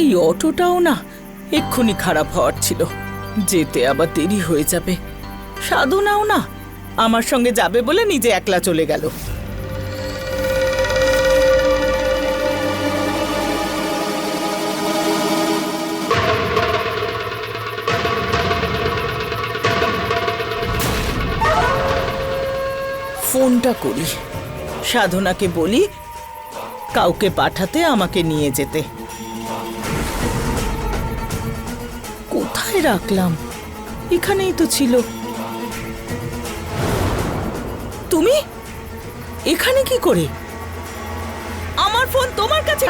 এই অটোটাও না এক্ষুনি খারাপ হওয়ার ছিল, যেতে আবার দেরি হয়ে যাবে। সাধনাও না আমার সঙ্গে যাবে বলে নিজে একলা চলে গেল। ফোনটা করি, সাধনাকে বলি কাউকে পাঠাতে আমাকে নিয়ে যেতে। কোথায় রাখলাম? এখানেই তো ছিল। তুমি এখানে কি করে? আমার ফোন তোমার কাছে?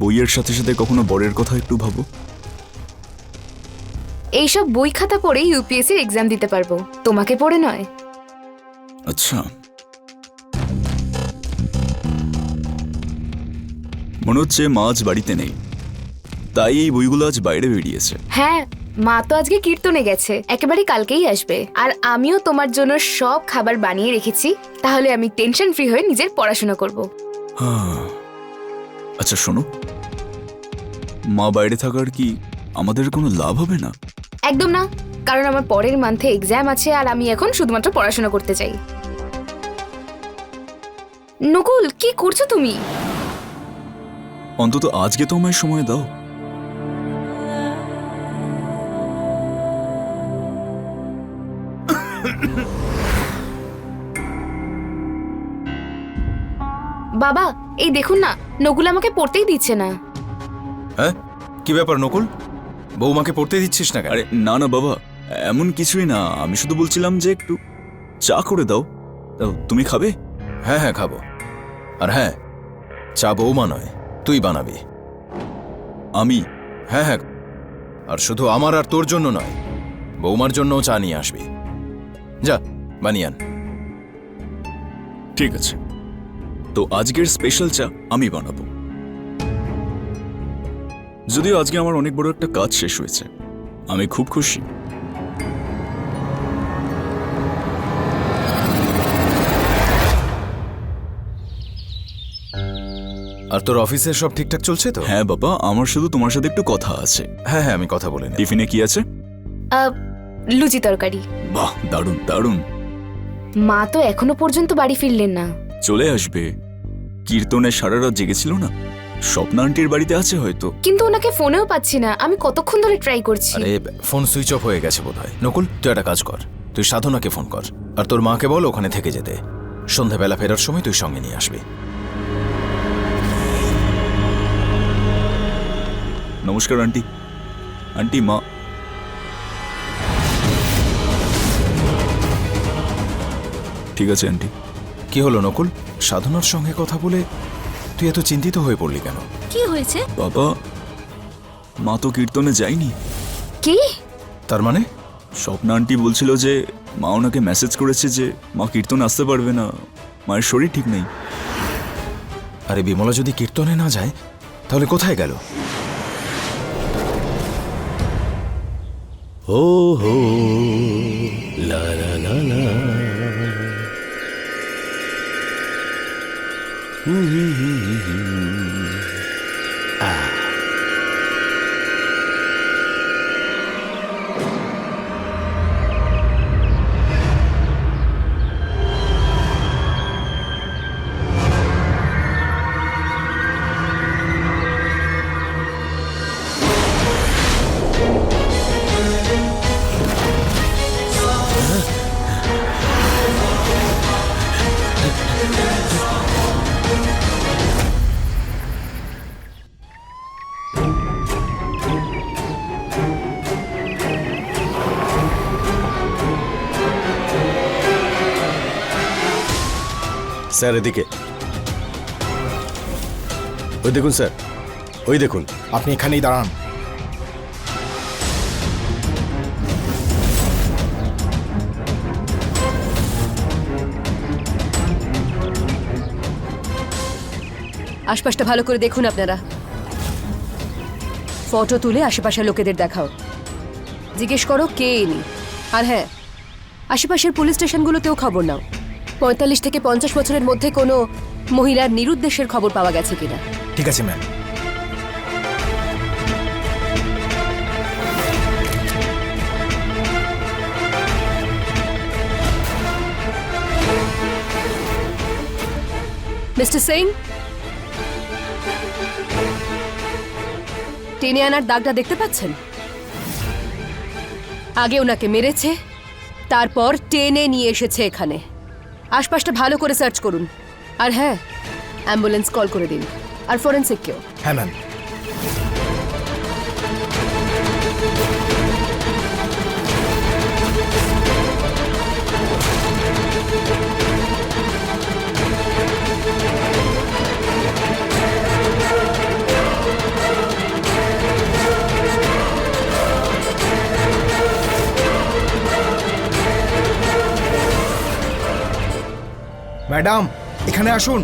বইয়ের সাথে সাথে কখনো বরের কথা একটু ভাবো। এইসব বই খাতা পড়ে ইউপিএসসির এক্সাম দিতে পারবো, তোমাকে পড়ে নয়। আচ্ছা, মনে হচ্ছে মা আজ বাড়িতে নেই, তাই এই বইগুলো আজ বাইরে বেরিয়েছে। হ্যাঁ, মা তো আজকে কীর্তনে গেছে, একেবারে কালকেই আসবে। আর আমিও তোমার জন্য সব খাবার বানিয়ে রেখেছি, তাহলে আমি টেনশন ফ্রি হয়ে নিজের পড়াশোনা করব। হ্যাঁ, আচ্ছা শোনো, মা বাইরে থাকার কি আমাদের কোনো লাভ হবে না? একদম না, কারণ আমার পরের মান্থে এক্সাম আছে আর আমি এখন শুধুমাত্র পড়াশোনা করতে চাই। নকুল, কি করছো তুমি? অন্তত আজকে তো আমায় সময় দাও। বাবা, এই দেখুন না, নকুল আমাকে পড়তেই দিচ্ছে না। হ্যাঁ, কি ব্যাপার নকুল? বৌমাকে পড়তে দিচ্ছিস না কেন? আরে না না বাবা, এমন কিছুই না, আমি শুধু বলছিলাম যে একটু চা করে দাও। তুমি খাবে? হ্যাঁ হ্যাঁ খাবো। আর হ্যাঁ, চা বৌমা নয়, তুই বানাবি। আমি? হ্যাঁ হ্যাঁ, আর শুধু আমার আর তোর জন্য নয়, বৌমার জন্যও চা নিয়ে আসবি। যা বানিয়ে আন। ঠিক আছে, তো আজকের স্পেশাল চা আমি বানাবো। যদিও আজকে আমার অনেক বড় একটা কাজ শেষ হয়েছে, আমি খুব খুশি। আর তোর অফিসের সব ঠিকঠাক চলছে তো? হ্যাঁ বাবা, আমার শুধু তোমার সাথে একটু কথা আছে। হ্যাঁ হ্যাঁ, আমি কথা বলে নিই। টিফিনে কি আছে? লুচি তরকারি। বাহ, দারুণ দারুণ। মা তো এখনো পর্যন্ত বাড়ি ফিরলেন না। চলে আসবে, কীর্তনে সারা রাত জেগেছিল না, স্বপ্না আন্টির বাড়িতে আছে হয়তো। কিন্তু ওনাকে ফোনেও পাচ্ছি না, আমি কতক্ষণ ধরে ট্রাই করছি। আরে ফোন সুইচ অফ হয়ে গেছে বোধহয়। নকুল, তুই একটা কাজ কর, তুই সাধনাকে ফোন কর আর তোর মাকে বল ওখানে থেকে যেতে। সন্ধ্যাবেলা ফেরার সময় তুই সঙ্গে নিয়ে আসবি। নমস্কার আন্টি। আন্টি, মা। ঠিক আছে আন্টি। কি হলো নকুল, সাধনার সঙ্গে কথা বলে তুই এত চিন্তিত হয়ে পড়লি কেন? কি হয়েছে বাবা, মা তো কীর্তনে যায়নি। কি? তার মানে? স্বপ্না আন্টি বলছিল যে মা ওনাকে মেসেজ করেছে যে মা কীর্তনে আসতে পারবে না, মায়ের শরীর ঠিক নেই। আরে বিমলা যদি কীর্তনে না যায় তাহলে কোথায় গেল? ও হো লা লা লা লা। স্যার এদিকে। ওই দেখুন স্যার, ওই দেখুন। আপনি এখানেই দাঁড়ান। আশপাশটা ভালো করে দেখুন আপনারা। ফটো তুলে আশেপাশের লোকেদের দেখাও, জিজ্ঞেস করো কে ইনি। আর হ্যাঁ, আশেপাশের পুলিশ স্টেশনগুলোতেও খবর নাও ৪৫ থেকে ৫০ বছরের মধ্যে কোনো মহিলার নিরুদ্দেশের খবর পাওয়া গেছে কিনা। ঠিক আছে ম্যাম। মিস্টার সিং, টেনে আনার দাগটা দেখতে পাচ্ছেন? আগে ওনাকে মেরেছে, তারপর টেনে নিয়ে এসেছে এখানে। আশপাশটা ভালো করে সার্চ করুন। আর হ্যাঁ, অ্যাম্বুলেন্স কল করে দিন। আর ফরেন্সিককেও। হ্যাঁ ম্যাম। ম্যাডাম, এখানে আসুন।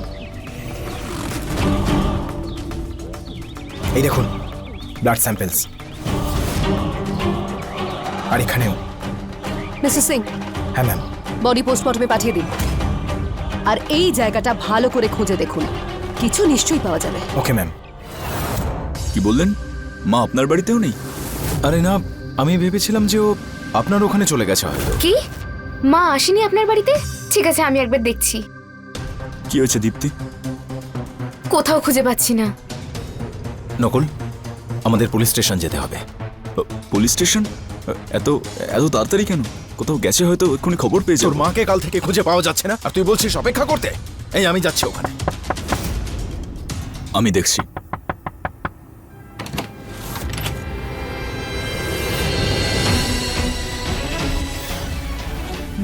এই দেখুন ব্লাড স্যাম্পলস। আর এখানেও। মিস্টার সিং, হ্যাঁ ম্যাম। বডি পোস্টমর্টমে পাঠিয়ে দিন। আর এই জায়গাটা ভালো করে খুঁজে দেখুন, কিছু নিশ্চয়ই পাওয়া যাবে। Okay ma'am. কি বললেন? মা আপনার বাড়িতেও নেই? আরে না, আমি ভেবেছিলাম যে ও আপনার ওখানে চলে গেছে হয়তো। কি মা আসেনি আপনার বাড়িতে? ঠিক আছে, আমি একবার দেখছি। কি হয়েছে দীপ্তি? কোথাও খুঁজে পাচ্ছি না। নকুল, আমাদের পুলিশ স্টেশন যেতে হবে। Police station? এত এত তাড়াতাড়ি কেন? কোথাও গেছে হয়তো, এক্ষুনি খবর পেয়ে তোর যাবো। মাকে কাল থেকে খুঁজে পাওয়া যাচ্ছে না, আর তুই বলছিস অপেক্ষা করতে। এই আমি যাচ্ছি ওখানে। আমি দেখছি।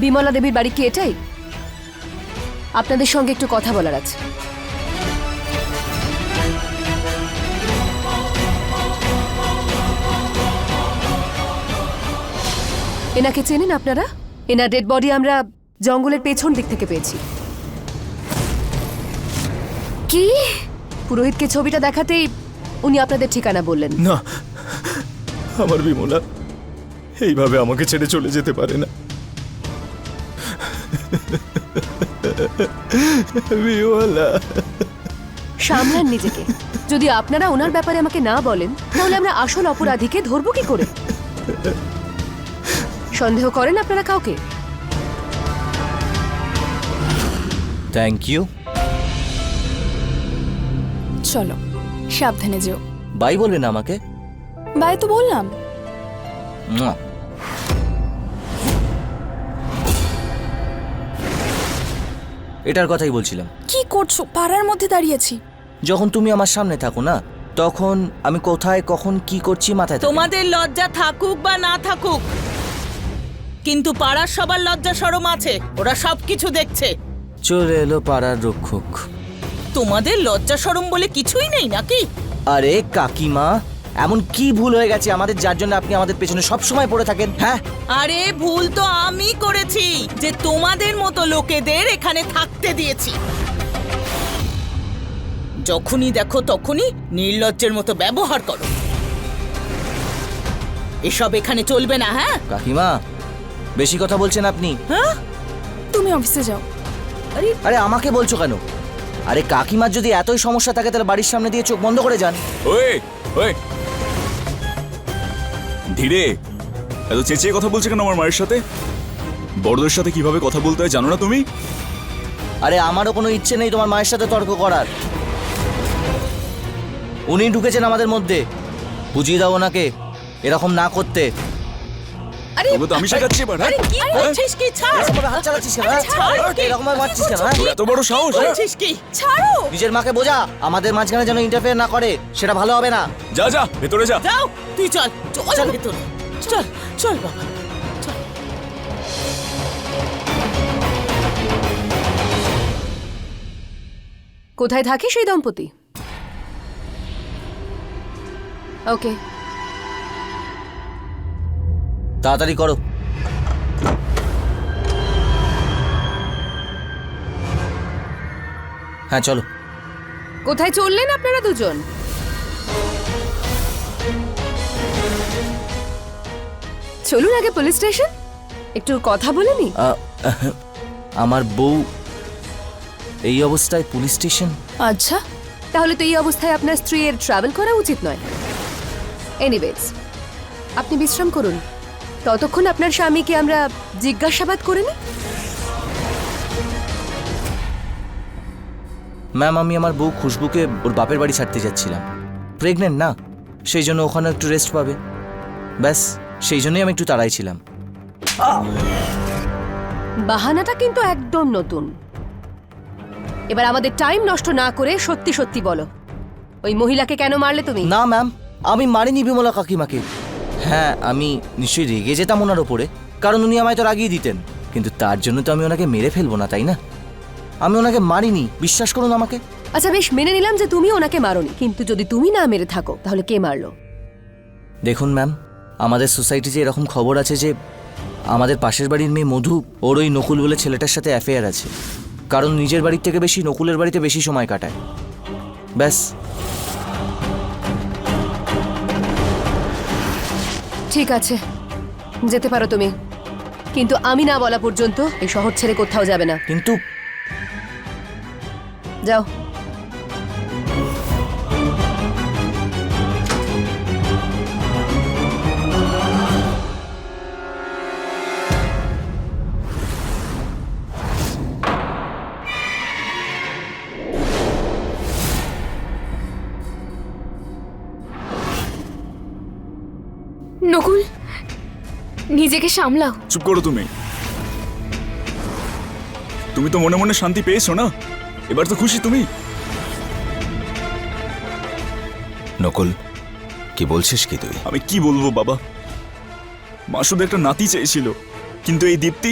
বিমলা দেবীর বাড়ি কি এটাই? আপনাদের সঙ্গে একটু কথা বলার আছে। এনাকে চেনেন আপনারা? এনার ডেড বডি আমরা জঙ্গলের পেছন দিক থেকে পেয়েছি। কি? পুরোহিতকে ছবিটা দেখাতেই উনি আপনাদের ঠিকানা বললেন। না, আমার বিমলা এইভাবে আমাকে ছেড়ে চলে যেতে পারে না। বিমলা। সামলান নিজেকে। যদি আপনারা ওনার ব্যাপারে আমাকে না বলেন, তাহলে আমরা আসল অপরাধীকে ধরবো কি করে? সন্দেহ করেন আপনারা কাউকে? Thank you. চলো, সাবধানে যেও। বাই বলবে না আমাকে? বাই তো বললাম। মুয়া। এটার কথাই বলছিলাম। কি করছো? পাড়ার মধ্যে দাঁড়িয়েছি। যখন তুমি আমার সামনে থাকো না, তখন আমি কোথায় কখন কি করছি মাথায় থাকে না। তোমাদের লজ্জা থাকুক বা না থাকুক, কিন্তু পাড়ার সবার লজ্জা শরম আছে। ওরা সবকিছু দেখছে। চলে এলো পাড়ার রক্ষক। তোমাদের লজ্জা শরম বলে কিছুই নেই নাকি? আরে কাকিমা, এমন কি ভুল হয়ে গেছে আমাদের, যার জন্য আপনি আমাদের পেছনে সব সময় পড়ে থাকেন? হ্যাঁ, আরে ভুল তো আমি করেছি যে তোমাদের মতো লোকেদের এখানে থাকতে দিয়েছি। যখনই দেখো তখনই নির্লজ্জের মতো ব্যবহার করো। এসব এখানে চলবে না। হ্যাঁ কাকিমা, বেশি কথা বলছেন আপনি। হ্যাঁ, তুমি অফিসে যাও। আরে আমাকে বলছো কেন? আরে কাকিমার যদি এতই সমস্যা থাকে তাহলে বাড়ির সামনে দিয়ে চোখ বন্ধ করে যান। ওই ওই, ধীরে। এত চেঁচিয়ে কথা বলছে কেন আমার মায়ের সাথে? বড়দের সাথে কিভাবে কথা বলতে হয় জানো না তুমি? আরে আমারও কোনো ইচ্ছে নেই তোমার মায়ের সাথে তর্ক করার। উনি ঢুকেছেন আমাদের মধ্যে, বুঝিয়ে দাও ওনাকে এরকম না করতে। আরে তবে তো আমি শেখাচ্ছি এবার। হ্যাঁ? আরে কি করছিস? কি ছাড়। এরকম ভাবে হাত চালাচ্ছিস কেন? হ্যাঁ? ছাড় ওকে। এরকম ভাবে মারছিস কেন? হ্যাঁ? তোর এত বড় সাহস? হ্যাঁ? করছিস কি? ছাড়ো। নিজের মাকে বোঝা, আমাদের মাঝখানে যেন ইন্টারফেয়ার না করে, সেটা ভালো হবে না। যা যা, ভেতরে যা। যাও, তুই চল। চল। চল ভেতরে। চল চল বাবা। চল। কোথায় থাকে সেই দম্পতি? ওকে, তাড়াতাড়ি করো। হ্যাঁ চলো। কোথায় চললেন আপনারা দুজন? চলুন আগে পুলিশ স্টেশন, একটু কথা বলে নি। আমার বউ এই অবস্থায় পুলিশ স্টেশন? আচ্ছা, তাহলে তো এই অবস্থায় আপনার স্ত্রীর ট্রাভেল করা উচিত নয়। এনিওয়েজ, আপনি বিশ্রাম করুন, ততক্ষণ আপনার স্বামীকে আমরা জিজ্ঞাসাবাদ করে নিই। ম্যাম, আমি আমার বউ খুশবুকে ওর বাপের বাড়ি ছাড়তে যাচ্ছিলাম। প্রেগনেন্ট না, সেই জন্য ওখানে একটু রেস্ট পাবে, ব্যাস সেই জন্যই আমি একটু তাড়াই ছিলাম। বাহানাটা কিন্তু একদম নতুন। এবার আমাদের টাইম নষ্ট না করে সত্যি সত্যি বলো, ওই মহিলাকে কেন মারলে তুমি? না ম্যাম, আমি মারিনি বিমলা কাকিমাকে। হ্যাঁ, আমি নিশ্চয়ই রেগে যেতাম ওনার ওপরে, কারণ উনি আমায় তো রাগিয়ে দিতেন, কিন্তু তার জন্য তো আমি ওনাকে মেরে ফেলবো না, তাই না? আমি ওনাকে মারিনি, বিশ্বাস করুন আমাকে। আচ্ছা বেশ, মেনে নিলাম যে তুমি ওনাকে মারোনি, কিন্তু যদি তুমি না মেরে থাকো তাহলে কে মারলো? দেখুন ম্যাম, আমাদের সোসাইটিতে এরকম খবর আছে যে আমাদের পাশের বাড়ির মেয়ে মধু, ওর ওই নকুল বলে ছেলেটার সাথে অ্যাফেয়ার আছে, কারণ নিজের বাড়ির থেকে বেশি নকুলের বাড়িতে বেশি সময় কাটায়, ব্যাস। ঠিক আছে, যেতে পারো তুমি, কিন্তু আমি না বলা পর্যন্ত এই শহর ছেড়ে কোথাও যাবে না। কিন্তু যাও। নকুল, নিজেকে সামলাও। চুপ করো তুমি। তুমি তো মনে মনে শান্তি পেয়েছো না? এবার তো খুশি তুমি? নকুল, কি বলছিস কি তুই? আমি কি বলবো বাবা, মা শুধু একটা নাতি চেয়েছিল, কিন্তু এই দীপ্তি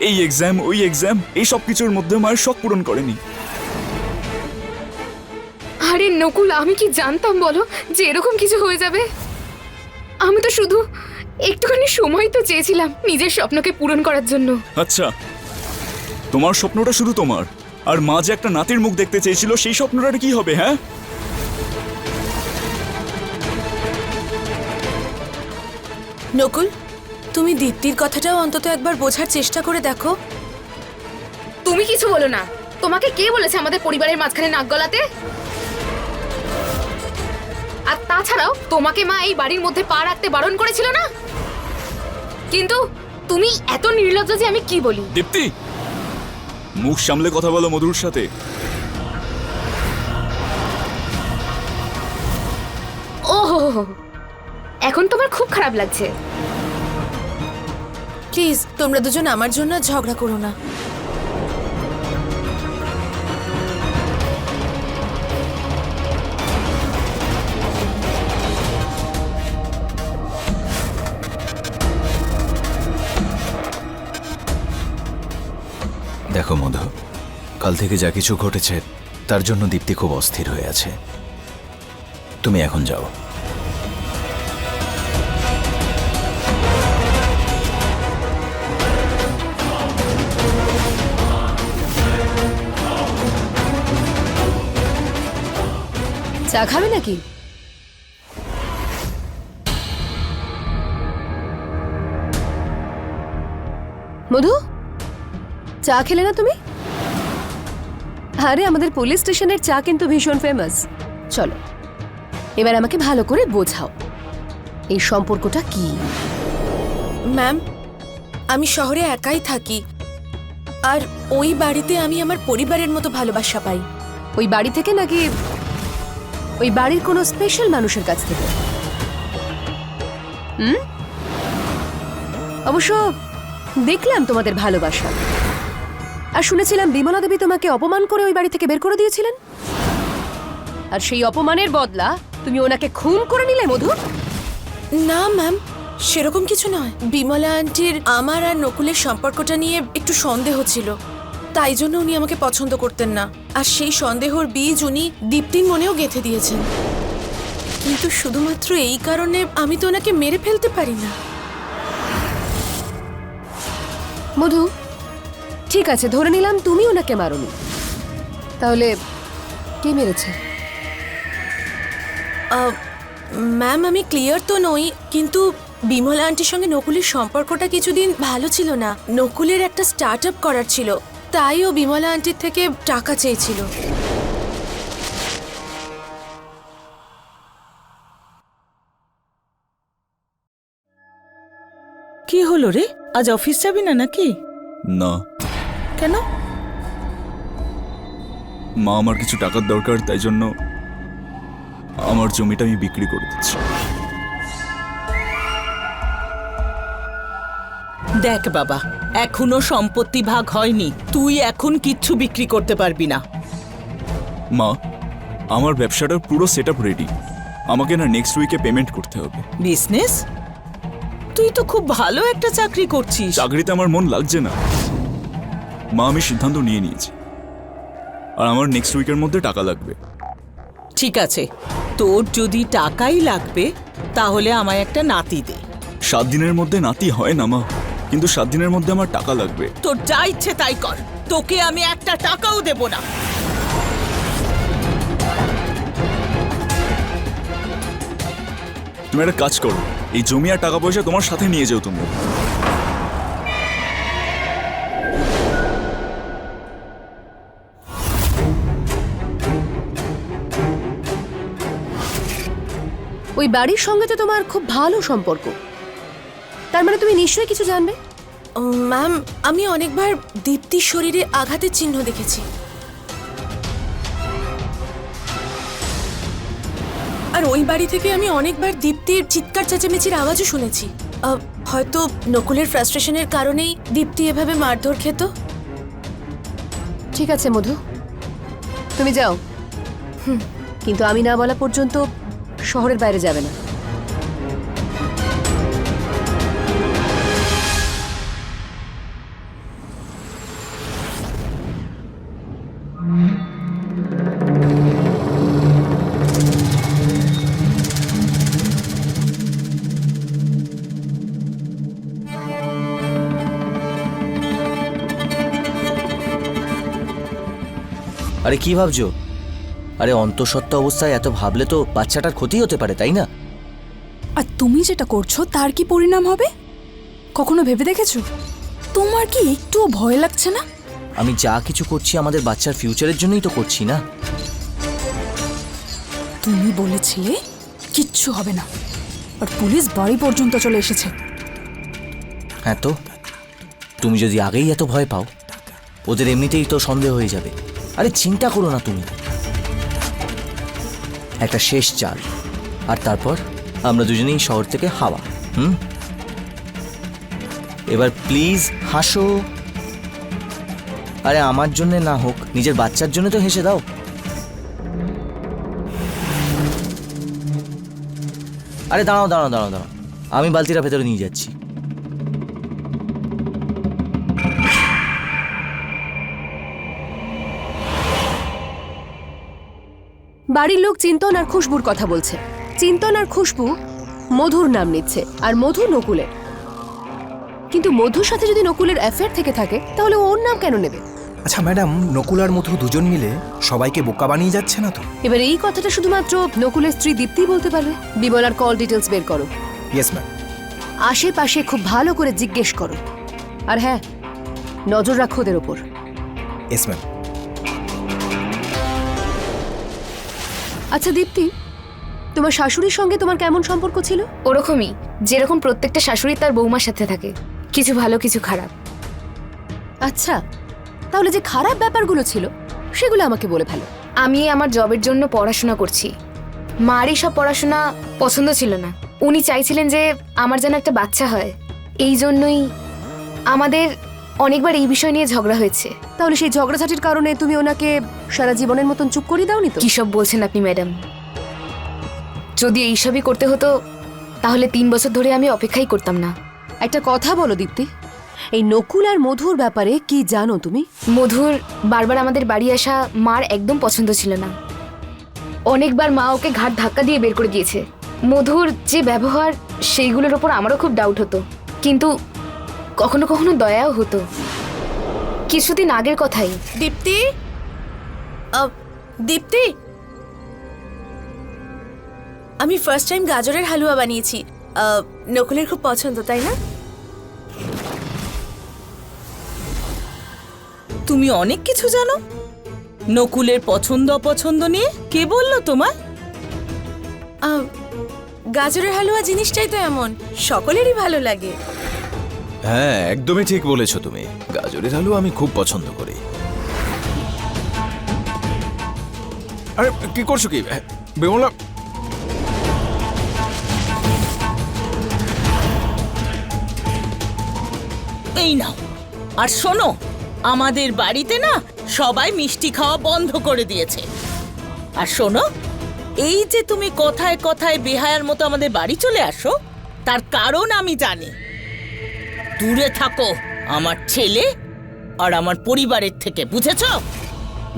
এই এক্সাম ওই এক্সাম এই সব কিছুর মধ্যে মায়ের শখ পূরণ করেনি। আরে নকুল, আমি কি জানতাম বলো যে এরকম কিছু হয়ে যাবে? আমি তো শুধু একটুখানি সময় তো চেয়েছিলাম নিজের স্বপ্নকে পূরণ করার জন্য। আচ্ছা, তোমার স্বপ্নটা শুধু তোমার, আর মা যে একটা নাতির মুখ দেখতে চেয়েছিল সেই স্বপ্নটার কি হবে? হ্যাঁ, নকুল, তুমি দীপ্তির কথাটাও অন্তত একবার বোঝার চেষ্টা করে দেখো। তুমি কিছু বলো না। তোমাকে কে বলেছে আমাদের পরিবারের মাঝখানে নাক গলাতে? আর তাছাড়াও তোমাকে মা এই বাড়ির মধ্যে পা রাখতে বারণ করেছিল না? কিন্তু তুমি এত নির্লজ্জ যে আমি কি বলি। দীপ্তি, মুখ সামলে কথা বলো মধুর সাথে। ওহো, এখন তোমার খুব খারাপ লাগছে। প্লিজ, তোমরা দুজন আমার জন্য আর ঝগড়া করো না। দেখো মধু, কাল থেকে যা কিছু ঘটেছে তার জন্য দীপ্তি খুব অস্থির হয়ে আছে। তুমি এখন যাও। চা খাবে নাকি? মধু, চা খেলে না তুমি? আরে আমাদের পুলিশ স্টেশনের চা কিন্তু ভীষণ ফেমাস। চলো, এবার আমাকে ভালো করে বোঝাও এই সম্পর্কটা কি। ম্যাম, আমি শহরে একাই থাকি, আর ওই বাড়িতে আমি আমার পরিবারের মতো ভালোবাসা পাই। ওই বাড়ি থেকে নাকি ওই বাড়ির কোনো স্পেশাল মানুষের কাছ থেকে? অবশ্য দেখলাম তোমাদের ভালোবাসা, আর শুনেছিলাম বিমলা দেবী তোমাকে অপমান করে ওই বাড়ি থেকে বের করে দিয়েছিলেন, আর সেই অপমানের বদলা তুমি ওনাকে খুন করে নিলে মধু। না ম্যাম, সেরকম কিছু নয়। বিমলা আন্টির আমার আর নকুলের সম্পর্কটা নিয়ে একটু সন্দেহ ছিল, তাই জন্য উনি আমাকে পছন্দ করতেন না, আর সেই সন্দেহর বীজ উনি দীপ্তির মনেও গেঁথে দিয়েছেন। কিন্তু শুধুমাত্র এই কারণে আমি তো ওনাকে মেরে ফেলতে পারি না। মধু, ঠিক আছে, ধরে নিলাম তুমি ওনাকে মারোনি, তাহলে কে মেরেছে? ম্যাম, আমি ক্লিয়ার তো নই, কিন্তু বিমলা আন্টির সঙ্গে নকুলের সম্পর্কটা কিছুদিন ভালো ছিল না। নকুলের একটা স্টার্ট আপ করার ছিল, তাই ও বিমলা আন্টির থেকে টাকা চেয়েছিল। কি হলো রে, আজ অফিস যাবি না নাকি? না, কেন? মা আমার কিছু টাকার দরকার, তাই জন্য আমার জমিটা আমি বিক্রি করে দিচ্ছি। দেখ বাবা, এখনো সম্পত্তি ভাগ হয়নি, তুই এখন কিচ্ছু বিক্রি করতে পারবি না। মা, আমার ব্যবসাটার পুরো সেট আপ রেডি, আমাকে না নেক্সট উইকে পেমেন্ট করতে হবে। বিজনেস? তুই তো খুব ভালো একটা চাকরি করছিস। চাকরিতে আমার মন লাগছে না মা, আমি সিদ্ধান্ত নিয়ে নিয়েছি, আর আমার নেক্সট উইকের মধ্যে টাকা লাগবে। ঠিক আছে, তোর যদি টাকাই লাগবে তাহলে আমায় একটা নাতি দে। 7 দিনের মধ্যে নাতি হয় না মা, কিন্তু 7 দিনের মধ্যে আমার টাকা লাগবে। তোর যা ইচ্ছে তাই কর, তোকে আমি একটা টাকাও দেব না। তুমি একটা কাজ করো, এই জমি আর টাকা পয়সা তোমার সাথে নিয়ে যাও তুমি। ওই বাড়ির সঙ্গে তো তোমার খুব ভালো সম্পর্ক, তার মানে তুমি নিশ্চয়ই কিছু জানবে। ম্যাম, আমি অনেকবার দীপ্তির শরীরে আঘাতের চিহ্ন দেখেছি, আর ওই বাড়ি থেকে আমি অনেকবার দীপ্তির চিৎকার চেঁচামেচির আওয়াজও শুনেছি। হয়তো নকুলের ফ্রাস্ট্রেশনের কারণেই দীপ্তি এভাবে মারধর খেত। ঠিক আছে মধু, তুমি যাও, কিন্তু আমি না বলা পর্যন্ত শহরের বাইরে যাবে না। আরে কি ভাবছো? আরে অন্তঃসত্ত্বা অবস্থায় এত ভাবলে তো বাচ্চাটার ক্ষতি হতে পারে, তাই না? আর তুমি যেটা করছো তার কি পরিণাম হবে কখনো ভেবে দেখেছো? তোমার কি একটুও ভয় লাগছে না? আমি যা কিছু করছি আমাদের বাচ্চার ফিউচারের জন্যই তো করছি না। তুমি বলেছিলে কিচ্ছু হবে না, আর পুলিশ বাড়ি পর্যন্ত চলে এসেছে। হ্যাঁ তো, তুমি যদি আগেই এত ভয় পাও, ওদের এমনিতেই তো সন্দেহ হয়ে যাবে। আরে চিন্তা করো না তুমি, একটা শেষ চাল, আর তারপর আমরা দুজনেই শহর থেকে হাওয়া। এবার প্লিজ হাসো। আরে আমার জন্য না হোক, নিজের বাচ্চার জন্য তো হেসে দাও। আরে দাঁড়াও দাঁড়াও দাঁড়াও দাঁড়াও, আমি বালতিটা ভেতরে নিয়ে যাচ্ছি। বাড়ির লোক চিন্তন আর খুশবুর কথা বলছে। চিন্তন আর খুশবু মধুর নাম নিচ্ছে, আর মধু নকুলের। কিন্তু মধুর সাথে যদি নকুলের অ্যাফেয়ার থেকে থাকে তাহলে ওর নাম কেন নেবে? আচ্ছা ম্যাডাম, নকুল আর মধু দুজন মিলে সবাইকে বোকা বানিয়ে যাচ্ছে না তো? এবার এই কথাটা শুধুমাত্র নকুলের স্ত্রী দীপ্তি বলতে পারবে। বিমলার কল ডিটেলস বের করো। Yes ma'am. আশেপাশে খুব ভালো করে জিজ্ঞেস করো, আর হ্যাঁ, নজর রাখো ওদের ওপর। Yes ma'am. আচ্ছা দীপ্তি, তোমার শাশুড়ির সঙ্গে তোমার কেমন সম্পর্ক ছিল? ওরকমই, যেরকম প্রত্যেকটা শাশুড়ি তার বৌমার সাথে থাকে, কিছু ভালো কিছু খারাপ। আচ্ছা, তাহলে যে খারাপ ব্যাপারগুলো ছিল সেগুলো আমাকে বলে ফেলো। আমি আমার জবের জন্য পড়াশোনা করছি, মারই সব পড়াশোনা পছন্দ ছিল না। উনি চাইছিলেন যে আমার যেন একটা বাচ্চা হয়, এই জন্যই আমাদের অনেকবার এই বিষয় নিয়ে ঝগড়া হয়েছে। তাহলে সেই ঝগড়াঝাটির কারণে তুমি ওনাকে সারা জীবনের মতন চুপ করিয়ে দাওনি তো? কি সব বলছেন আপনি ম্যাডাম? যদি এইসবই করতে হতো তাহলে 3 বছর ধরে আমি অপেক্ষাই করতাম না। একটা কথা বলো দীপ্তি, এই নকুল আর মধুর ব্যাপারে কি জানো তুমি? মধুর বারবার আমাদের বাড়ি আসা মার একদম পছন্দ ছিল না। অনেকবার মা ওকে ঘাট ধাক্কা দিয়ে বের করে দিয়েছে। মধুর যে ব্যবহার সেইগুলোর ওপর আমারও খুব ডাউট হতো, কিন্তু কখনো কখনো দয়াও হতো। কিছুদিন আগের কথাই। দীপ্তি, দীপ্তি, আমি ফার্স্ট টাইম গাজরের হালুয়া বানিয়েছি। নকুলের খুব পছন্দ, তাই না? তুমি অনেক কিছু জানো। নকুলের পছন্দ অপছন্দ নিয়ে কে বললো তোমার? গাজরের হালুয়া জিনিসটাই তো এমন, সকলেরই ভালো লাগে। হ্যাঁ, একদমই ঠিক বলেছো তুমি। গাজরের হালুয়া আমি খুব পছন্দ করি। আরে কি করছো কি বিমলা? এই নাও। আর শোনো, আমাদের বাড়িতে না সবাই মিষ্টি খাওয়া বন্ধ করে দিয়েছে। আর শোনো, এই যে তুমি কথায় কথায় বেহায়ার মতো আমাদের বাড়ি চলে আসো, তার কারণ আমি জানি। দূরে থাকো আমার ছেলে আর আমার পরিবারের থেকে, বুঝেছো?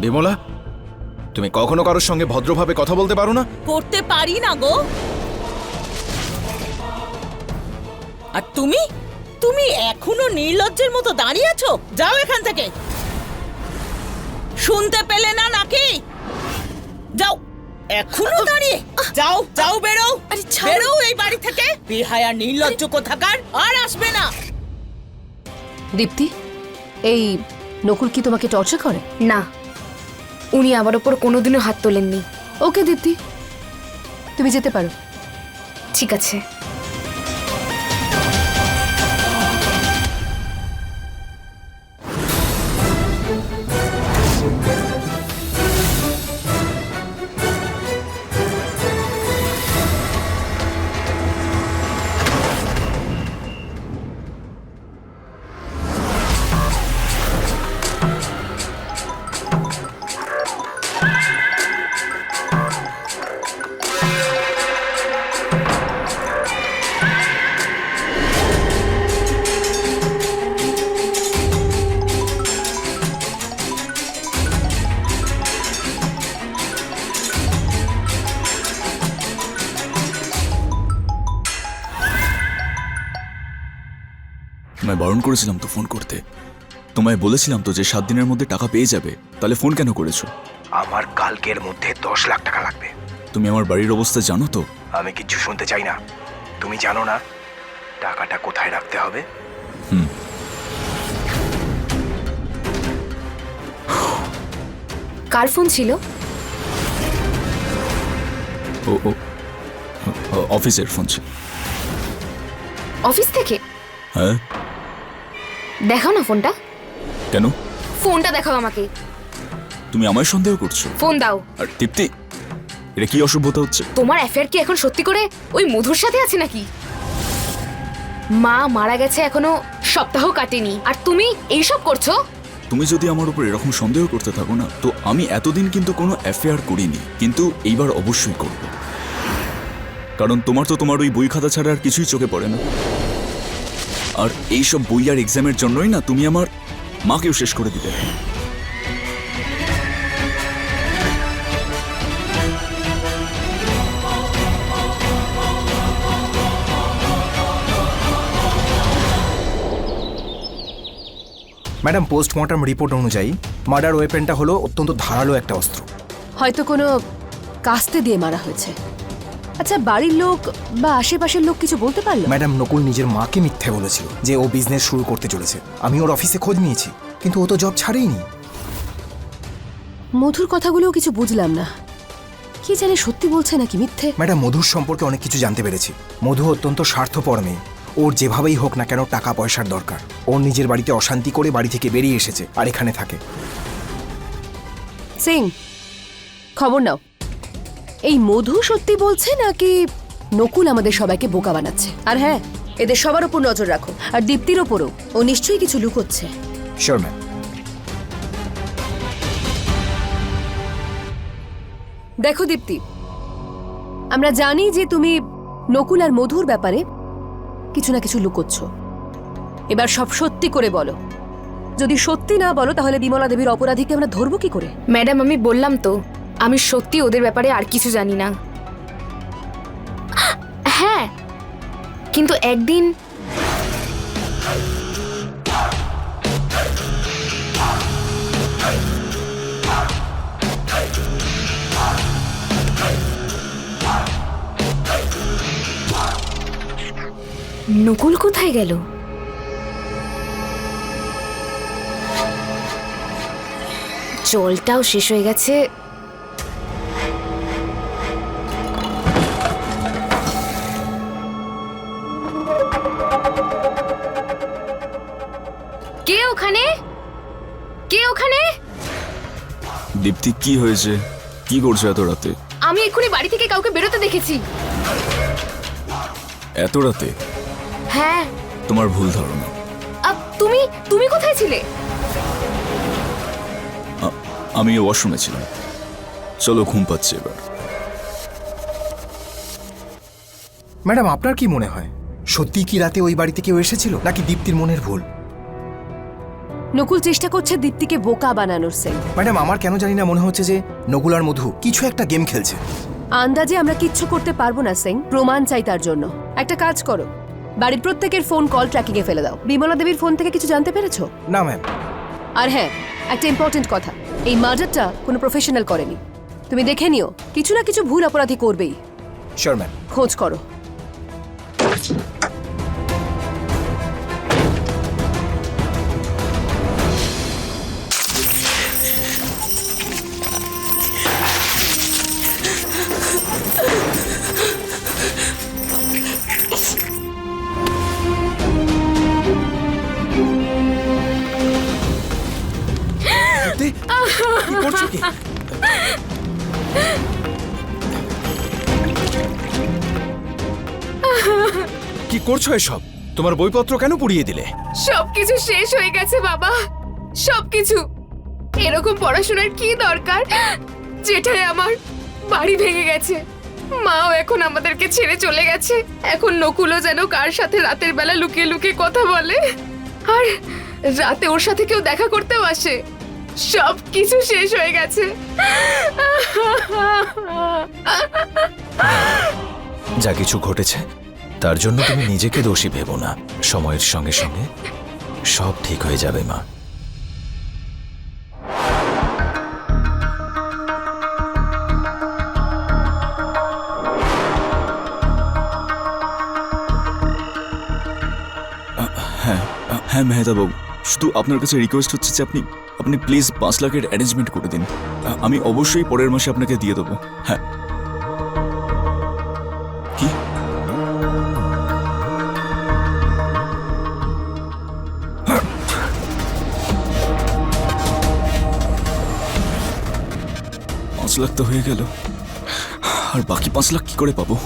বিমলা, তুমি কখনো কারোর সঙ্গে ভদ্রভাবে কথা বলতে পারো না? করতে পারি না গো। আর তুমি তুমি এখনো নির্লজ্জের মতো দাঁড়িয়ে আছো? যাও এখান থেকে। শুনতে পেলে না নাকি? যাও, এখনো দাঁড়িয়ে? যাও যাও, বেরো, বেরো এই বাড়ি থেকে। বেহায়া নির্লজ্জ কোথাকার, আর আসবে না। দীপ্তি, এই নকুল কি তোমাকে টর্চার করে? না, উনি আমার ওপর কোনোদিনও হাত তোলেননি। ওকে দীপ্তি, তুমি যেতে পারো। ঠিক আছে। তোমায় বারণ করেছিলাম তো ফোন করতে। তোমায় বলেছিলাম তো যে 7 দিনের মধ্যে টাকা পেয়ে যাবে, তাহলে ফোন কেন করেছো? আমার কালকের মধ্যে 10 লাখ টাকা লাগবে। তুমি আমার বাড়ির অবস্থা জানো তো? আমি কিচ্ছু শুনতে চাই না। তুমি জানো না টাকাটা কোথায় রাখতে হবে? কার ফোন ছিল? ও ও অফিসের ফোন ছিল। অফিস থেকে? হ্যাঁ। দেখাও না ফোনটা। কেন? ফোনটা দেখাও আমাকে। তুমি আমায় সন্দেহ করছো? ফোন দাও। আর দীপ্তি, এটা কি অসভ্যতা হচ্ছে? তোমার অ্যাফেয়ার কি এখন সত্যি করে ওই মধুর সাথে আছে নাকি? মা মারা গেছে এখনো সপ্তাহ কাটেনি, আর তুমি এইসব করছো? তুমি যদি আমার উপর এরকম সন্দেহ করতে থাকো না, তো আমি এতদিন কিন্তু কোনো অ্যাফেয়ার করিনি, কিন্তু এইবার অবশ্যই করব। কারণ তোমার তো তোমার ওই বই খাতা ছাড়া আর কিছুই চোখে পড়ে না। আর এইসব বই আর এক্সামের জন্যই না তুমি আমার মাকেও শেষ করে দিতে। ম্যাডাম, পোস্টমর্টম রিপোর্ট অনুযায়ী মার্ডার ওয়েপেনটা হলো অত্যন্ত ধারালো একটা অস্ত্র। হয়তো কোনো কাস্তে দিয়ে মারা হয়েছে। আচ্ছা, বাড়ির লোক বা আশেপাশের লোক কিছু বলতে পারলো? ম্যাডাম, নকুল নিজের মাকে মিথ্যে বলেছিল যে ও বিজনেস শুরু করতে চলেছে। আমি ওর অফিসে খোঁজ নিয়েছি, কিন্তু ও তো জব ছাড়েইনি। মধুর কথাগুলোও কিছু বুঝলাম না। কি জানে সত্যি বলছে নাকি মিথ্যে? ম্যাডাম, মধুর সম্পর্কে অনেক কিছু জানতে পেরেছি। মধু অত্যন্ত স্বার্থপর মেয়ে। ওর যেভাবেই হোক না কেন টাকা পয়সার দরকার। ওর নিজের বাড়িতে অশান্তি করে বাড়ি থেকে বেরিয়ে এসেছে, আর এখানে থাকে। সিং, খবর নাও। এই মধু সত্যি বলছে নাকি নকুল আমাদের সবাইকে বোকা বানাচ্ছে? আর হ্যাঁ, এদের সবার উপর নজর রাখো, আর দীপ্তির ওপরও। ও নিশ্চয়ই কিছু লুকোচ্ছে। Sure ma'am. দেখো দীপ্তি, আমরা জানি যে তুমি নকুল আর মধুর ব্যাপারে কিছু না কিছু লুকোচ্ছ, এবার সব সত্যি করে বলো। যদি সত্যি না বলো তাহলে বিমলা দেবীর অপরাধীকে আমরা ধরবো কি করে? ম্যাডাম আমি বললাম তো আমি সত্যি ওদের ব্যাপারে আর কিছু জানি না। হ্যাঁ কিন্তু একদিন নকুল কোথায় গেল? জলটাও শেষ হয়ে গেছে। কে ওখানে? কে ওখানে? দীপ্তি কি হয়েছে? কি করছো এত রাতে? আমি এক্ষুনি বাড়ি থেকে কাউকে বেরোতে দেখেছি। এত রাতে? হ্যাঁ। তোমার ভুল ধারণা। তুমি তুমি কোথায় ছিলে? আমি ওয়াশরুমে ছিলাম। চলো ঘুম পাচ্ছে এবার। ম্যাডাম আপনার কি মনে হয় সত্যি কি রাতে ওই বাড়িতে কেউ এসেছিল নাকি দীপ্তির মনের ভুল? নকুল চেষ্টা করছে দীপ্তিকে বোকা বানানোর। সেন ম্যাডাম আমার কেন জানি না মনে হচ্ছে যে নকুল আর মধু কিছু একটা গেম খেলছে। আন্দাজে আমরা কিচ্ছু করতে পারবো না সিং, প্রমাণ চাই তার জন্য। একটা কাজ করো, বাড়ির প্রত্যেকের ফোন কল ট্র্যাকিং এ ফেলে দাও। বিমলা দেবীর ফোন থেকে কিছু জানতে পেরেছো? না ম্যাম। আর হ্যাঁ, একটা ইম্পর্টেন্ট কথা, এই মার্ডারটা কোনো প্রফেশনাল করেনি। তুমি দেখে নিও, কিছু না কিছু ভুল অপরাধী করবেই। Sure ma'am. খোঁজ করো। কি করছো কি? কি করছো এসব? তোমার বইপত্র কেন পুড়িয়ে দিলে? সবকিছু শেষ হয়ে গেছে বাবা, সবকিছু। এরকম পড়াশোনার কি দরকার যেটাই আমার বাড়ি ভেঙে গেছে। মাও এখন আমাদেরকে ছেড়ে চলে গেছে। এখন নকুলও যেন কার সাথে রাতের বেলা লুকিয়ে লুকিয়ে কথা বলে, আর রাতে ওর সাথে কেউ দেখা করতেও আসে। সবকিছু শেষ হয়ে গেছে। যা কিছু ঘটেছে তার জন্য তুমি নিজেকে দোষী ভেবো না। সময়ের সঙ্গে সঙ্গে সব ঠিক হয়ে যাবে মা। হ্যাঁ মেহতা বাবু, শুধু আপনার কাছে রিকোয়েস্ট হচ্ছে যে আপনি প্লিজ 5 লাখের অ্যারেঞ্জমেন্ট করে দিন। আমি অবশ্যই পরের মাসে আপনাকে দিয়ে দেবো। হ্যাঁ। কি? $5 লাখ তো হয়ে গেল, আর বাকি 5 লাখ কি করে পাবো?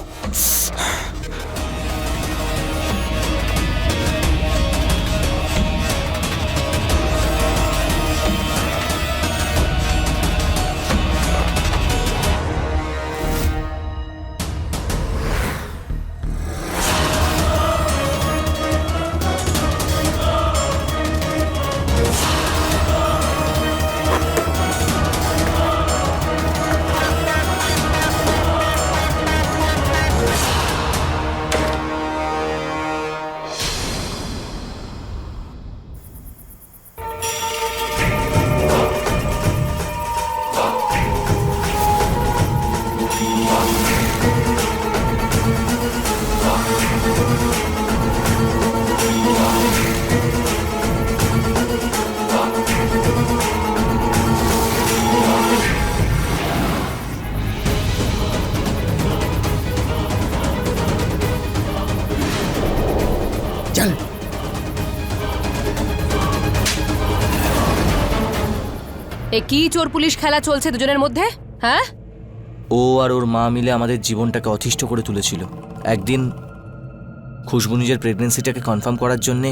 এ কি চোর পুলিশ খেলা চলছে দুজনের মধ্যে? হ্যাঁ, ও আর ওর মা মিলে আমাদের জীবনটাকে অতিষ্ঠ করে তুলেছিল। একদিন খুশবু নিজের প্রেগনেন্সিটাকে কনফার্ম করার জন্যে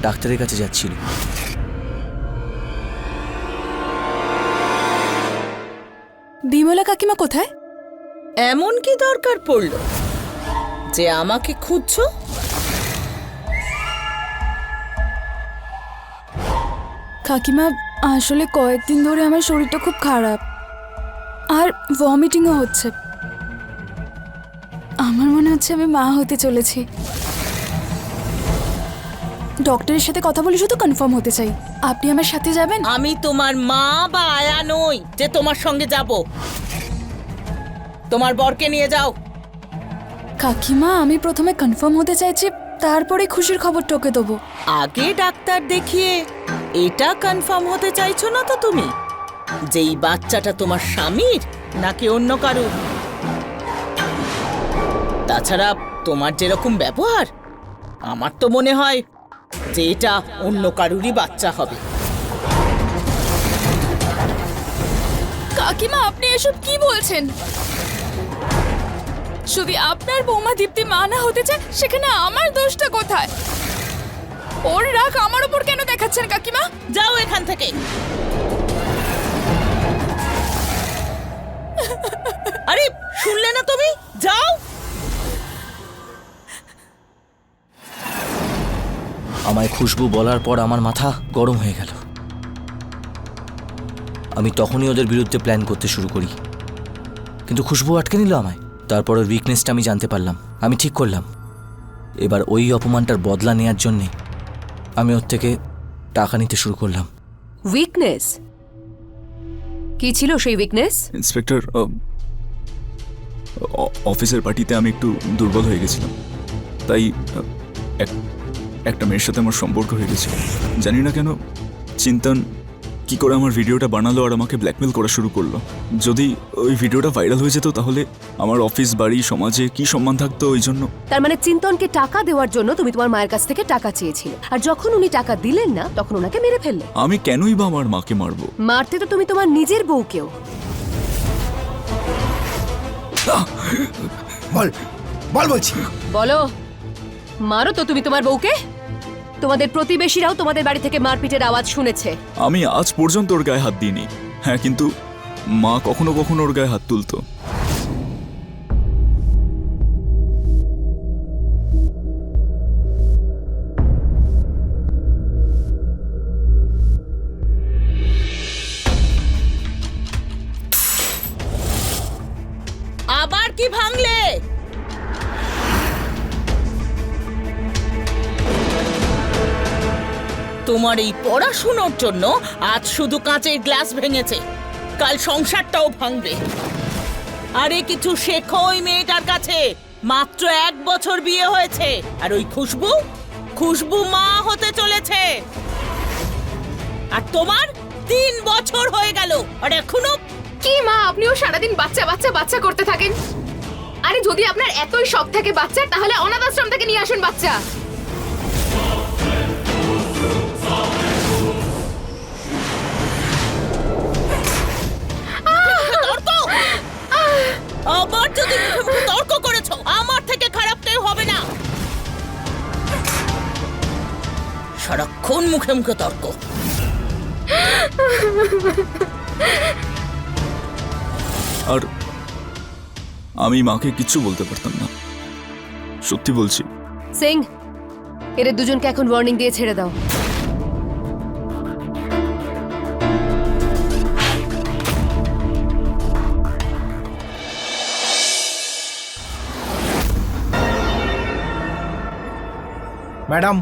ডাক্তারের কাছে যাচ্ছিল। বিমলা কাকিমা কোথায়? এমন কি দরকার পড়লো যে আমাকে খুঁজছো? কাকিমা আসলে কয়েকদিন ধরে আমার শরীরটা খুব খারাপ আর ভমিটিংও হচ্ছে। আমার মনে হচ্ছে আমি মা হতে চলেছি। ডক্টরের সাথে কথা বলে শুধু কনফার্ম হতে চাই, আপনি আমার সাথে যাবেন? আমি তোমার মা বা আয়া নই যে তোমার সঙ্গে যাব। তোমার বরকে নিয়ে যাও। কাকিমা আমি প্রথমে কনফার্ম হতে চাইছি, তারপরে খুশির খবর টোকে দেবো। আগে ডাক্তার দেখিয়ে এটা কনফার্ম হতে চাইছো না তো তুমি, যেই বাচ্চাটা তোমার স্বামীর নাকি অন্য কারুর? তাছাড়া তোমার যেরকম ব্যবহার, আমার তো মনে হয় যে এটা অন্য কারুরই বাচ্চা হবে। কাকিমা আপনি এসব কি বলছেন? যদি আপনার বৌমা দীপ্তি মা না হতে চায়, সেখানে আমার দোষটা কোথায়? ওর রাগ আমার উপর কেন দেখাচ্ছেন কাকিমা? যাও এখান থেকে। আরে শুনলে না তুমি? যাও। আমায় খুশবু বলার পর আমার মাথা গরম হয়ে গেল। আমি তখনই ওদের বিরুদ্ধে প্ল্যান করতে শুরু করি, কিন্তু খুশবু আটকে নিল আমায়। তারপর ওর উইকনেসটা আমি জানতে পারলাম। আমি ঠিক করলাম এবার ওই অপমানটার বদলা নেয়ার জন্যে আমি ওর থেকে টাকা নিতে শুরু করলাম। উইকনেস কি ছিল সেই উইকনেস? ইন্সপেক্টর, অফিসের পার্টিতে আমি একটু দুর্বল হয়ে গেছিলাম, তাই একটা মেয়ের সাথে আমার সম্পর্ক হয়ে গেছিল। জানি না কেন চিন্তন কি করে আমার ভিডিওটা বানালো আর আমাকে ব্ল্যাকমেল করা শুরু করলো। যদি ওই ভিডিওটা ভাইরাল হয়ে যেত তাহলে আমার অফিস, বাড়ি, সমাজে কি সম্মান থাকতো। ওই জন্য তার মানে চিন্তনকে টাকা দেওয়ার জন্য তুমি তোমার মায়ের কাছ থেকে টাকা চেয়েছিলে, আর যখন উনি টাকা দিলেন না তখন ওনাকে মেরে ফেললে। আমি কেনই বা আমার মাকে মারবো? মারতে তো তুমি তোমার নিজের বউকেও। বল বল বলছি। বলো, মারো তো তুমি তোমার বউকে? তোমাদের প্রতিবেশীরাও তোমাদের বাড়ি থেকে মারপিটের আওয়াজ শুনেছে। আমি আজ পর্যন্ত ওর গায়ে হাত দিইনি। হ্যাঁ, কিন্তু মা কখনো কখনো ওর গায়ে হাত তুলতো। আবার কি ভাঙলে? তোমার এই পড়াশুনোর জন্য আজ শুধু কাঁচের গ্লাস ভেঙেছে, কাল সংসারটাও ভাঙবে। আরে কিছু শেখো ওই মেয়েটার কাছে। মাত্র 1 বছর বিয়ে হয়েছে, আর ওই খুশবু মা হতে চলেছে। আর তোমার 3 বছর হয়ে গেল, আর এখনো কি মা, আপনিও সারাদিন বাচ্চা বাচ্চা বাচ্চা করতে থাকেন। আরে যদি আপনার এতই শখ থাকে বাচ্চার, তাহলে অনাথ আশ্রম থেকে নিয়ে আসুন বাচ্চা। আবার যদি মুখে মুখে তর্ক করেছো, আমার থেকে খারাপ কেউ হবে না। সারাক্ষণ মুখে মুখে তর্ক। আর আমি মাকে কিচ্ছু বলতে পারতাম না, সত্যি বলছি। সিং, এদের দুজনকে এখন ওয়ার্নিং দিয়ে ছেড়ে দাও। ম্যাডাম,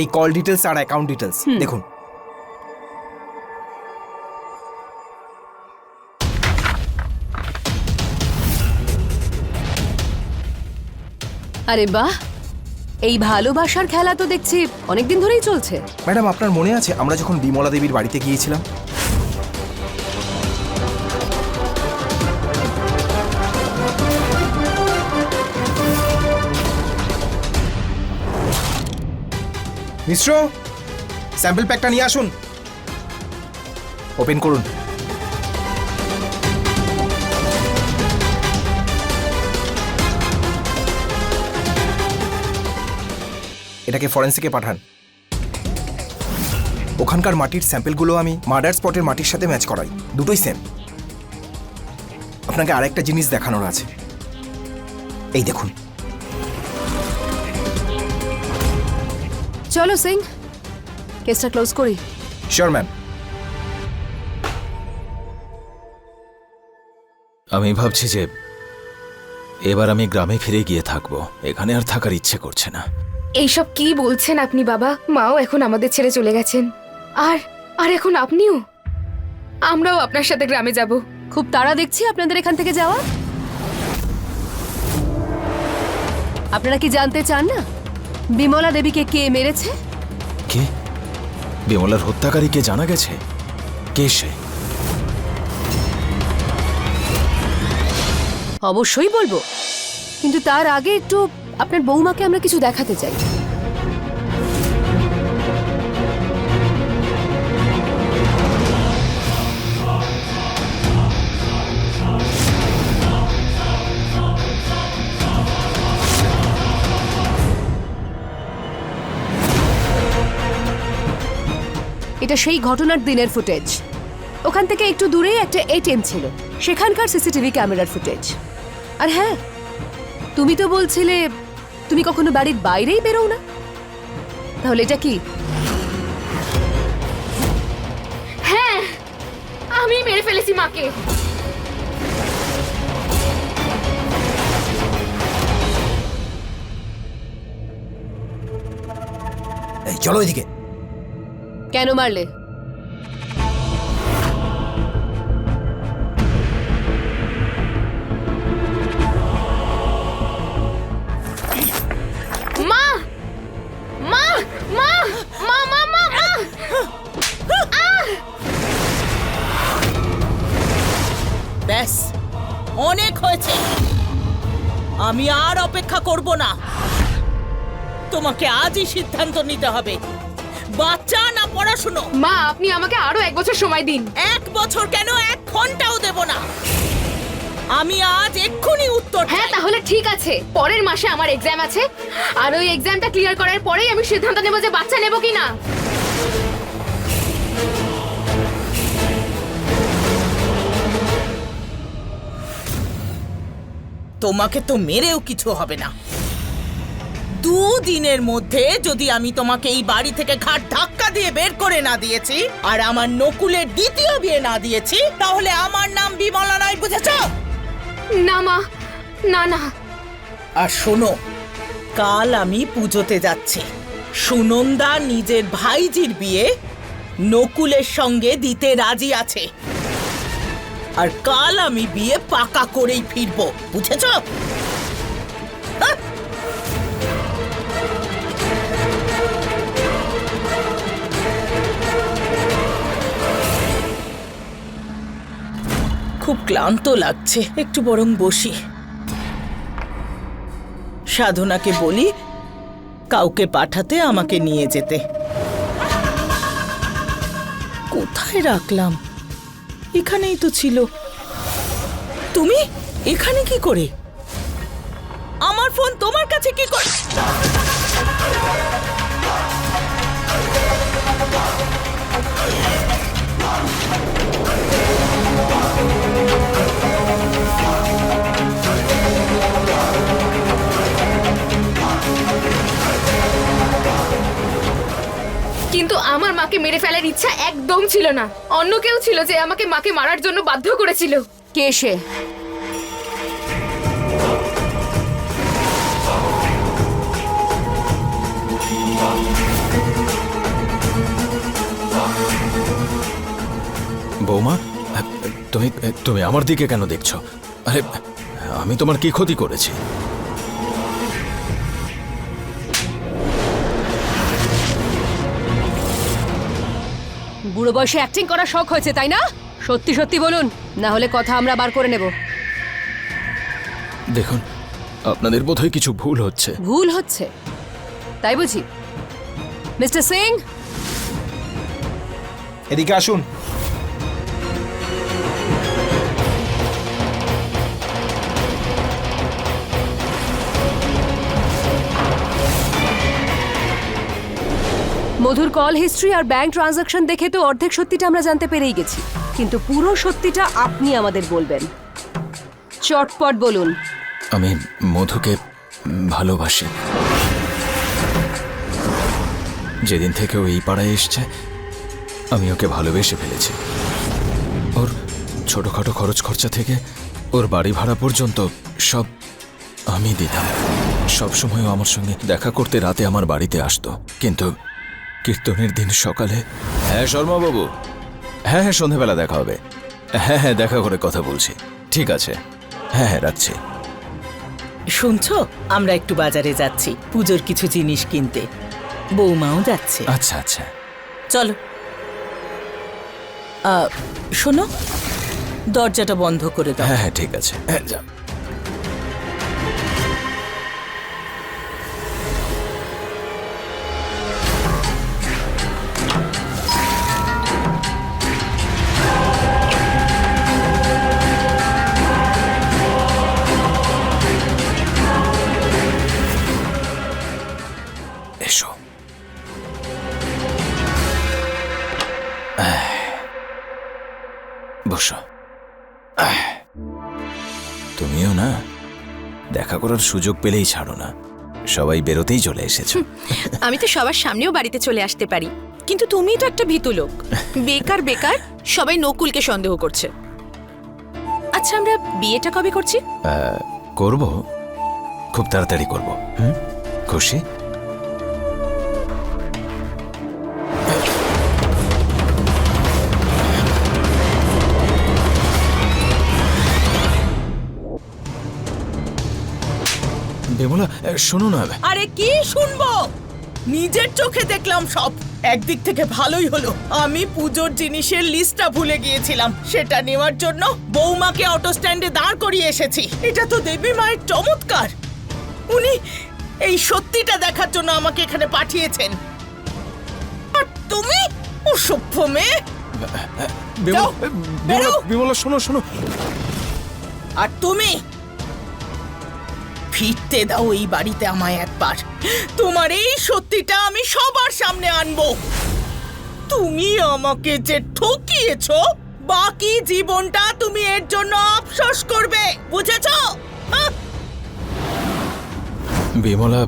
এই কল ডিটেলস আর অ্যাকাউন্ট ডিটেলস দেখুন। আরে বাহ, এই ভালোবাসার খেলা তো দেখছি অনেকদিন ধরেই চলছে। ম্যাডাম, আপনার মনে আছে আমরা যখন বিমলা দেবীর বাড়িতে গিয়েছিলাম? মিশ্র, স্যাম্পল প্যাকটা নিয়ে আসুন। ওপেন করুন। এটাকে ফরেন্সিকে পাঠান। ওখানকার মাটির স্যাম্পলগুলো আমি মার্ডার স্পটের মাটির সাথে ম্যাচ করাই, দুটোই সেম। আপনাকে আরেকটা জিনিস দেখানোর আছে, এই দেখুন। চলো সিং, কেসটা ক্লোজ করি। Sure ma'am. আমি ভাবছি যে এবার আমি গ্রামে ফিরে গিয়ে থাকবো, এখানে আর থাকার ইচ্ছে করছে না। এইসব কি বলছেন আপনি বাবা? মাও এখন আমাদের ছেড়ে চলে গেছেন, আর আর এখন আপনিও। আমরাও আপনার সাথে গ্রামে যাব। খুব তাড়া দেখছি আপনাদের এখান থেকে যাওয়া। আপনারা কি জানতে চান না বিমলা দেবীকে কে মেরেছে? কে? বিমলার হত্যাকারীকে জানা গেছে? কে সে? অবশ্যই বলবো, কিন্তু তার আগে একটু আপনার বৌমাকে আমরা কিছু দেখাতে চাই। এটা সেই ঘটনার দিনের ফুটেজ। ওখান থেকে একটু দূরেই একটা এটিএম ছিল, সেখানকার সিসিটিভি ক্যামেরার ফুটেজ। আর হ্যাঁ, তুমি তো বলছিলে তুমি কখনো বাড়ির বাইরেই বেরো না, তাহলে এটা কি? হ্যাঁ, আমি মেরে ফেলেছি মাকে। এই চলো এদিকে। কেন মারলে? মা মা মা মা মা মা মা! ব্যাস, অনেক হয়েছে। আমি আর অপেক্ষা করব না। তোমাকে আজই সিদ্ধান্ত নিতে হবে, বাচ্চা না পড়াশুনো। মা, আপনি আমাকে আরো 1 বছর সময় দিন। 1 বছর কেন, 1 ঘন্টাও দেব না। আমি আজ এক্ষুনি উত্তর হ্যাঁ, চাই। তাহলে ঠিক আছে। পরের মাসে আমার এক্সাম আছে, আর ওই এক্সামটা ক্লিয়ার করার পরেই আমি সিদ্ধান্ত নেব যে বাচ্চা নেব কি না। তোমাকে তো মেরেও কিছু হবে না। 2 দিনের মধ্যে যদি আমি তোমাকে এই বাড়ি থেকে ঘাট ধাক্কা দিয়ে বের করে না দিয়েছি, আর আমার নকুলের দ্বিতীয় বিয়ে না দিয়েছি, তাহলে আমার নাম বিমলা নয়, বুঝেছো? না মা, না না। আর শোনো, কাল আমি পুজোতে যাচ্ছি। সুনন্দা নিজের ভাইজির বিয়ে নকুলের সঙ্গে দিতে রাজি আছে, আর কাল আমি বিয়ে পাকা করেই ফিরবো, বুঝেছো? হ্যাঁ? খুব ক্লান্ত লাগছে, একটু বরং বসি। সাধনাকে বলি কাউকে পাঠাতে আমাকে নিয়ে যেতে। কোথায় রাখলাম? এখানেই তো ছিল। তুমি এখানে কি করে? আমার ফোন তোমার কাছে কি করে? কিন্তু আমার মাকে মেরে ফেলার ইচ্ছা একদম ছিল না। অন্য কেউ ছিল যে আমাকে মাকে মারার জন্য বাধ্য করেছিল। কে সে? বৌমা, তুমি তুমি আমার দিকে কেন দেখছো? আরে আমি তোমার কি ক্ষতি করেছি? বুড়ো বয়সে অ্যাক্টিং করার শখ হয়েছে, তাই না? সত্যি সত্যি বলুন, না হলে কথা আমরা বার করে নেব। দেখুন, আপনাদের বোধহয় কিছু ভুল হচ্ছে। ভুল হচ্ছে তাই বুঝি? মিস্টার সিং, এদিকে আসুন। মধুর কল হিস্ট্রি আর ব্যাংক ট্রানজাকশন দেখে তো অর্ধেক সত্যিটা আমরা জানতে পেরেই গেছি, কিন্তু পুরো সত্যিটা আপনি আমাদের বলবেন। চটপট বলুন। আমি মধুকে ভালোবাসি। যেদিন থেকে ও এই পাড়ায় এসছে আমি ওকে ভালোবেসে ফেলেছি। ওর ছোটখাটো খরচ খরচা থেকে ওর বাড়ি ভাড়া পর্যন্ত সব আমি দিতাম। সবসময় ও আমার সঙ্গে দেখা করতে রাতে আমার বাড়িতে আসতো, কিন্তু কীর্তনের দিন সকালে। হ্যাঁ শর্মাবাবু, হ্যাঁ হ্যাঁ সন্ধেবেলা দেখা হবে। হ্যাঁ হ্যাঁ দেখা করে কথা বলছি। ঠিক আছে, হ্যাঁ হ্যাঁ রাখছি। শুনছো, আমরা একটু বাজারে যাচ্ছি পুজোর কিছু জিনিস কিনতে। বৌমাও যাচ্ছে। আচ্ছা আচ্ছা। চলো। শোনো, দরজাটা বন্ধ করে দাও। হ্যাঁ হ্যাঁ ঠিক আছে, হ্যাঁ যা। এসো। বসো। তুমিও না দেখা করার সুযোগ পেলেই ছাড়ো না, সবাই বেরোতেই চলে এসেছো। আমি তো সবার সামনেও বাড়িতে চলে আসতে পারি, কিন্তু তুমিই তো একটা ভীতু লোক। বেকার বেকার সবাই নকুলকে সন্দেহ করছে। আচ্ছা, আমরা বিয়েটা কবে করছি? করব, খুব তাড়াতাড়ি করব। খুশি? বিমলা শোনো না। আরে কি শুনবো, নিজের চোখে দেখলাম সব। একদিক থেকে ভালোই হলো, আমি পুজোর জিনিসের লিস্টটা ভুলে গিয়েছিলাম, সেটা নেওয়ার জন্য বৌমাকে অটো স্ট্যান্ডে দাঁড় করিয়ে এসেছি। এটা তো দেবী মায়ের চমৎকার। উনি এই সত্যিটা দেখার জন্য আমাকে এখানে পাঠিয়েছেন। আর তুমি অসভ্য মেয়ে। যাও, বেরো। বিমলা শোনো শোনো। আর তুমি ফিরতে দাও এই বাড়িতে আমায় একবার। তোমার এই সত্যিটা আমি সবার সামনে আনবো। তুমি আমাকে যে ঠকিয়েছো, বাকি জীবনটা তুমি এর জন্য আফসোস করবে, বুঝেছো? বিমলা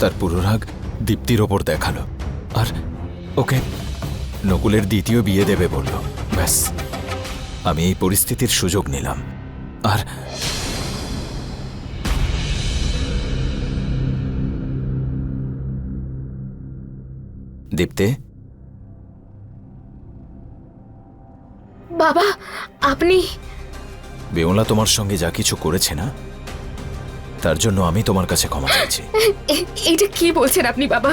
তার পুরো রাগ দীপ্তির ওপর দেখালো, আর ওকে নকুলের দ্বিতীয় বিয়ে দেবে বলল। ব্যাস, আমি এই পরিস্থিতির সুযোগ নিলাম। আর দীপ্তে, বাবা আপনি। বিমলা তোমার সঙ্গে যা কিছু করেছে না, তার জন্য আমি তোমার কাছে ক্ষমা চাইছি। এটা কি বলছেন আপনি বাবা?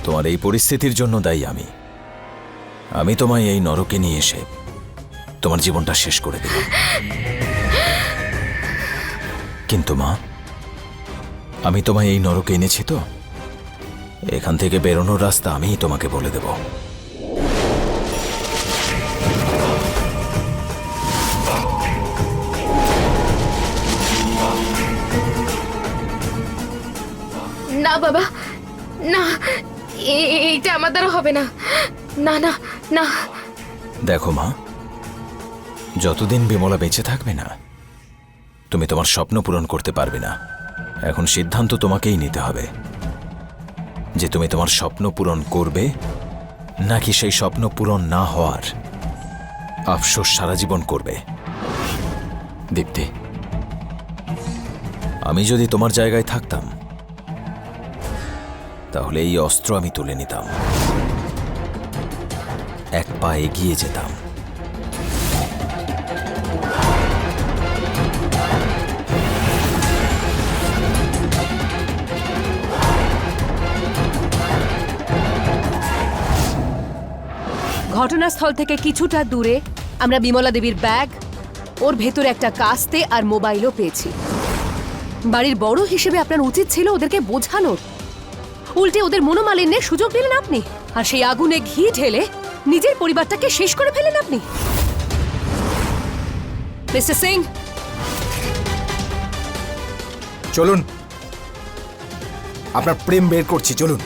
তোমার এই পরিস্থিতির জন্য দায়ী আমি। আমি তোমায় এই নরকে নিয়ে এসে তোমার জীবনটা শেষ করে দিলাম। কিন্তু মা, আমি তোমায় এই নরকে এনেছি তো, এখান থেকে বেরোনোর রাস্তা আমিই তোমাকে বলে দেব। না বাবা, না, এইটা আমার দ্বারা হবে না। না না না। দেখো মা, যতদিন বিমলা বেঁচে থাকবে না, তুমি তোমার স্বপ্ন পূরণ করতে পারবে না। এখন সিদ্ধান্ত তোমাকেই নিতে হবে যে তুমি তোমার স্বপ্ন পূরণ করবে, নাকি সেই স্বপ্ন পূরণ না হওয়ার আফসোস সারা জীবন করবে। দীপ্তি, আমি যদি তোমার জায়গায় থাকতাম, তাহলে এই অস্ত্র আমি তুলে নিতাম, এক পা এগিয়ে যেতাম। ঘটনাস্থল থেকে কিছুটা দূরে আমরা বিমলা দেবীর ব্যাগ, ওর ভেতরে একটা কাস্তে আর মোবাইলও পেয়েছি। বাড়ির বড় হিসেবে আপনার উচিত ছিল ওদেরকে বোঝানোর, উল্টে ওদের মনোমালিন্যের সুযোগ দিলেন আপনি। আর সেই আগুনে ঘি ঢেলে নিজের পরিবারটাকে শেষ করে ফেলেন আপনি। মিস্টার সিং, চলুন, আপনার প্রেম বের করছি, চলুন।